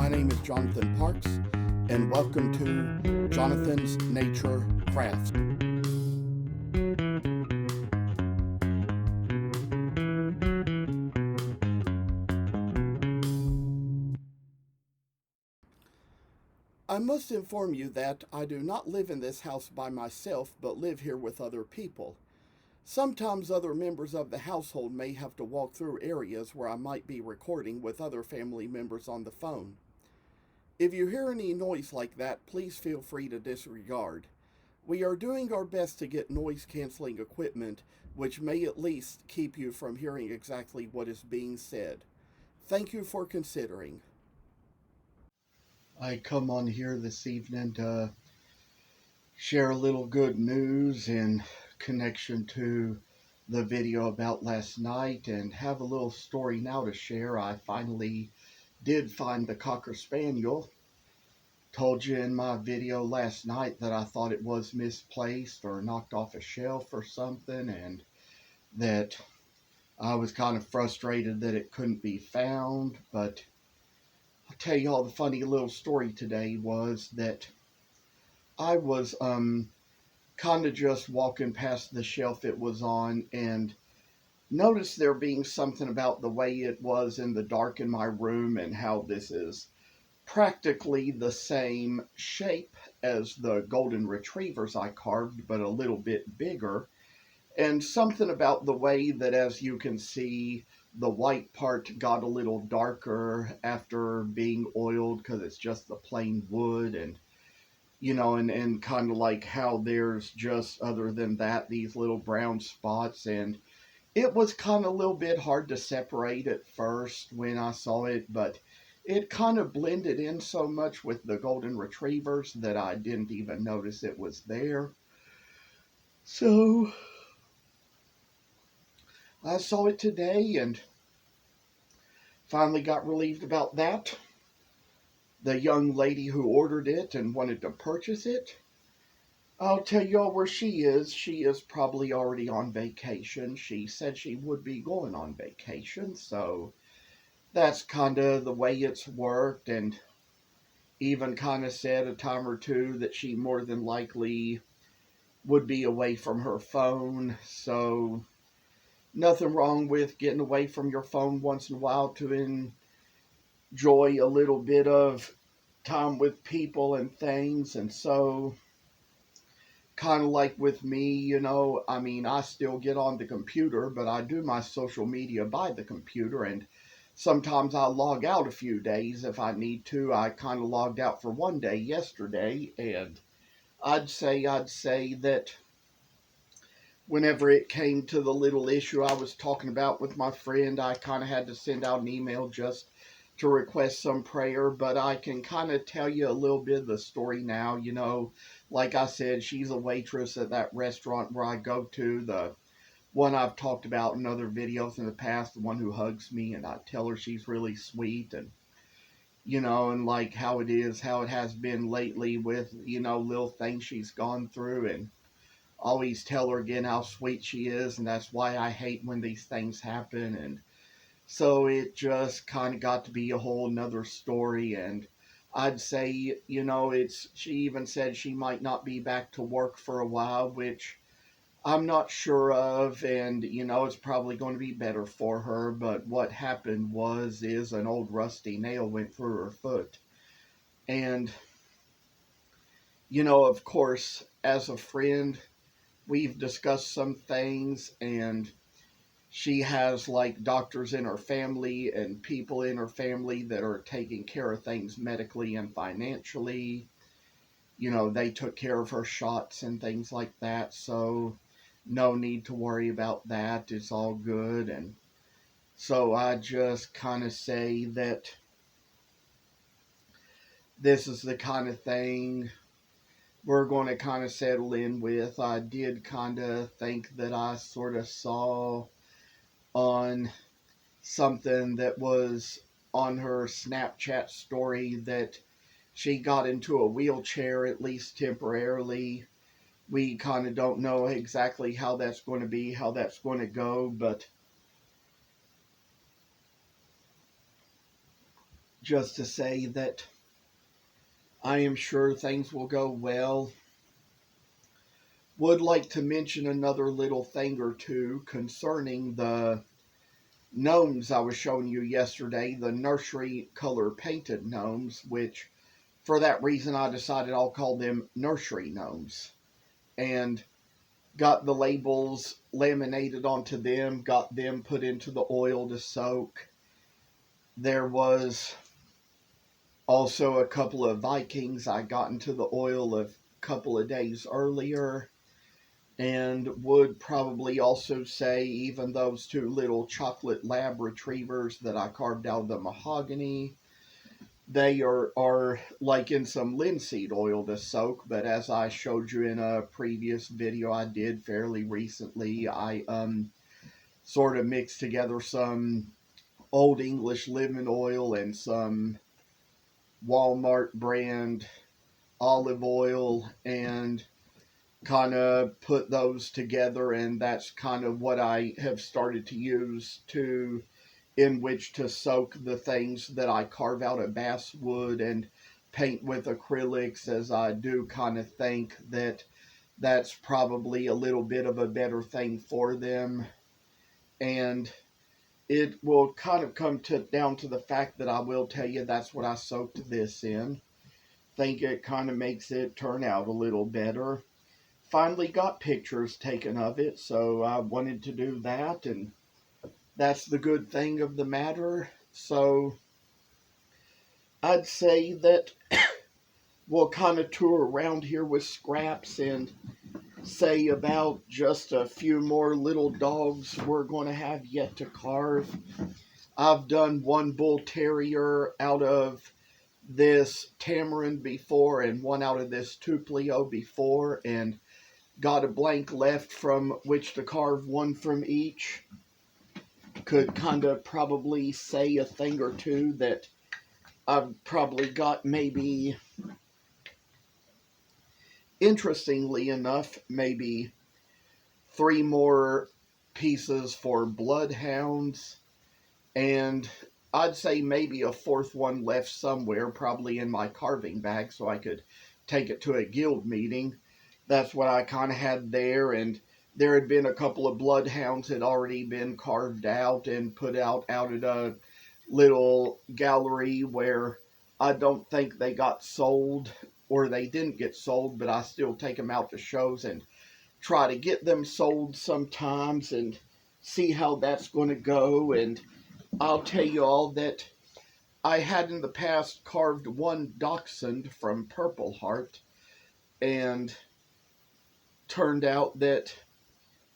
My name is Jonathan Parks, and welcome to Jonathan's Nature Crafts. I must inform you that I do not live in this house by myself, but live here with other people. Sometimes other members of the household may have to walk through areas where I might be recording with other family members on the phone. If you hear any noise like that, please feel free to disregard. We are doing our best to get noise canceling equipment, which may at least keep you from hearing exactly what is being said. Thank you for considering. I come on here this evening to share a little good news in connection to the video about last night and have a little story now to share. I finally did find the Cocker Spaniel. Told you in my video last night that I thought it was misplaced or knocked off a shelf or something, and that I was kind of frustrated that it couldn't be found. But I'll tell you all, the funny little story today was that I was kind of just walking past the shelf it was on and noticed there being something about the way it was in the dark in my room and how this is practically the same shape as the golden retrievers I carved, but a little bit bigger. And something about the way that, as you can see, the white part got a little darker after being oiled because it's just the plain wood, and and kind of like how there's just, other than that, these little brown spots. And it was kind of a little bit hard to separate at first when I saw it, but it kind of blended in so much with the golden retrievers that I didn't even notice it was there. So I saw it today and finally got relieved about that. The young lady who ordered it and wanted to purchase it, I'll tell y'all where she is. She is probably already on vacation. She said she would be going on vacation, so that's kind of the way it's worked, and even kind of said a time or two that she more than likely would be away from her phone. So nothing wrong with getting away from your phone once in a while to enjoy a little bit of time with people and things. And so kind of like with me, I still get on the computer, but I do my social media by the computer, and sometimes I log out a few days if I need to. I kind of logged out for one day yesterday, and I'd say that whenever it came to the little issue I was talking about with my friend, I kind of had to send out an email just to request some prayer. But I can kind of tell you a little bit of the story now. Like I said, she's a waitress at that restaurant where I go to, the one I've talked about in other videos in the past, the one who hugs me, and I tell her she's really sweet, and and like how it is, how it has been lately with, little things she's gone through, and always tell her again how sweet she is, and that's why I hate when these things happen. And so it just kind of got to be a whole nother story. And I'd say, she even said she might not be back to work for a while, which I'm not sure of, and it's probably going to be better for her. But what happened is an old rusty nail went through her foot. And of course, as a friend, we've discussed some things, and she has like doctors in her family and people in her family that are taking care of things medically and financially. They took care of her shots and things like that, so no need to worry about that. It's all good. And so I just kind of say that this is the kind of thing we're going to kind of settle in with. I did kind of think that I sort of saw on something that was on her Snapchat story that she got into a wheelchair, at least temporarily. We kind of don't know exactly how that's going to be, how that's going to go, but just to say that I am sure things will go well. Would like to mention another little thing or two concerning the gnomes I was showing you yesterday, the nursery color painted gnomes, which for that reason I decided I'll call them nursery gnomes. And got the labels laminated onto them, got them put into the oil to soak. There was also a couple of Vikings I got into the oil a couple of days earlier. And would probably also say even those two little chocolate lab retrievers that I carved out of the mahogany, they are like in some linseed oil to soak, but as I showed you in a previous video I did fairly recently, I sort of mixed together some Old English lemon oil and some Walmart brand olive oil and kind of put those together, and that's kind of what I have started to use to in which to soak the things that I carve out of basswood and paint with acrylics, as I do kind of think that that's probably a little bit of a better thing for them. And it will kind of come down to the fact that I will tell you that's what I soaked this in. Think it kind of makes it turn out a little better. Finally got pictures taken of it, so I wanted to do that, and that's the good thing of the matter. So I'd say that we'll kind of tour around here with scraps and say about just a few more little dogs we're going to have yet to carve. I've done one bull terrier out of this tamarin before and one out of this tuplio before, and got a blank left from which to carve one from each. Could kind of probably say a thing or two that I've probably got maybe, interestingly enough, maybe 3 more pieces for bloodhounds, and I'd say maybe a 4th one left somewhere, probably in my carving bag, so I could take it to a guild meeting. That's what I kind of had there, and there had been a couple of bloodhounds that had already been carved out and put out at a little gallery where I don't think they got sold, or they didn't get sold, but I still take them out to shows and try to get them sold sometimes and see how that's going to go. And I'll tell you all that I had in the past carved one dachshund from Purple Heart, and turned out that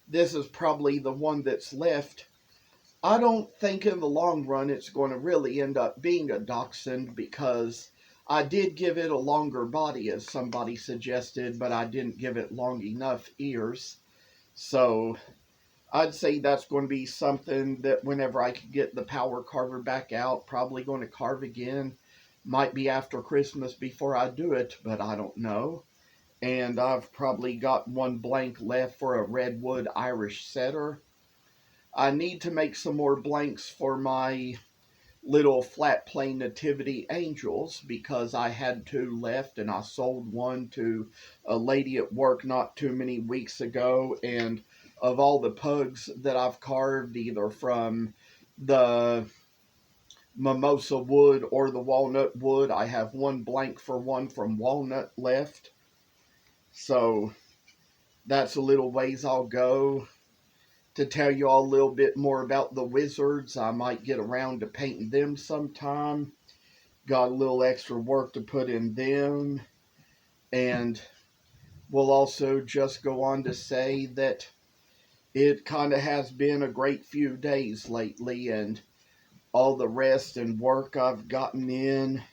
this is probably the one that's left. I don't think in the long run it's going to really end up being a dachshund, because I did give it a longer body, as somebody suggested, but I didn't give it long enough ears. So I'd say that's going to be something that whenever I can get the power carver back out, probably going to carve again. Might be after Christmas before I do it, but I don't know. And I've probably got one blank left for a redwood Irish setter. I need to make some more blanks for my little flat plane nativity angels, because I had 2 left and I sold one to a lady at work not too many weeks ago. And of all the pugs that I've carved, either from the mimosa wood or the walnut wood, I have one blank for one from walnut left. So that's a little ways I'll go. To tell you all a little bit more about the wizards, I might get around to painting them sometime. Got a little extra work to put in them. And we'll also just go on to say that it kind of has been a great few days lately, and all the rest and work I've gotten in,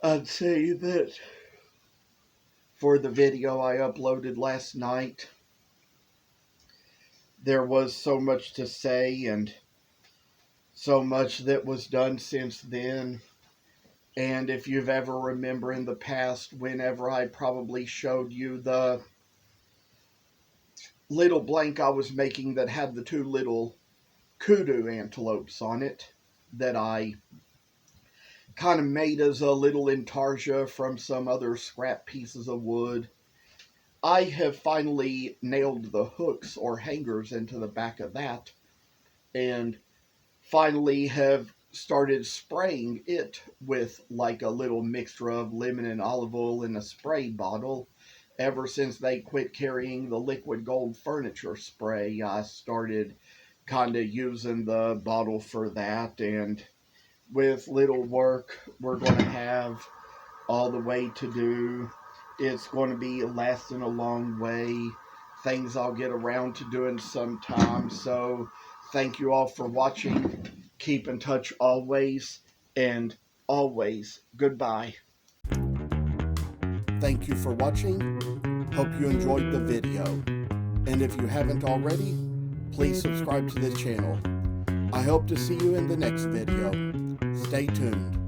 I'd say that for the video I uploaded last night, there was so much to say and so much that was done since then. And if you've ever remember in the past, whenever I probably showed you the little blank I was making that had the 2 little kudu antelopes on it that I kind of made as a little intarsia from some other scrap pieces of wood. I have finally nailed the hooks or hangers into the back of that, and finally have started spraying it with like a little mixture of lemon and olive oil in a spray bottle. Ever since they quit carrying the liquid gold furniture spray, I started kind of using the bottle for that. And with little work we're going to have all the way to do, it's going to be lasting a long way. Things I'll get around to doing sometime. So thank you all for watching. Keep in touch always, and always goodbye. Thank you for watching. Hope you enjoyed the video. And if you haven't already, please subscribe to this channel. I hope to see you in the next video. Stay tuned.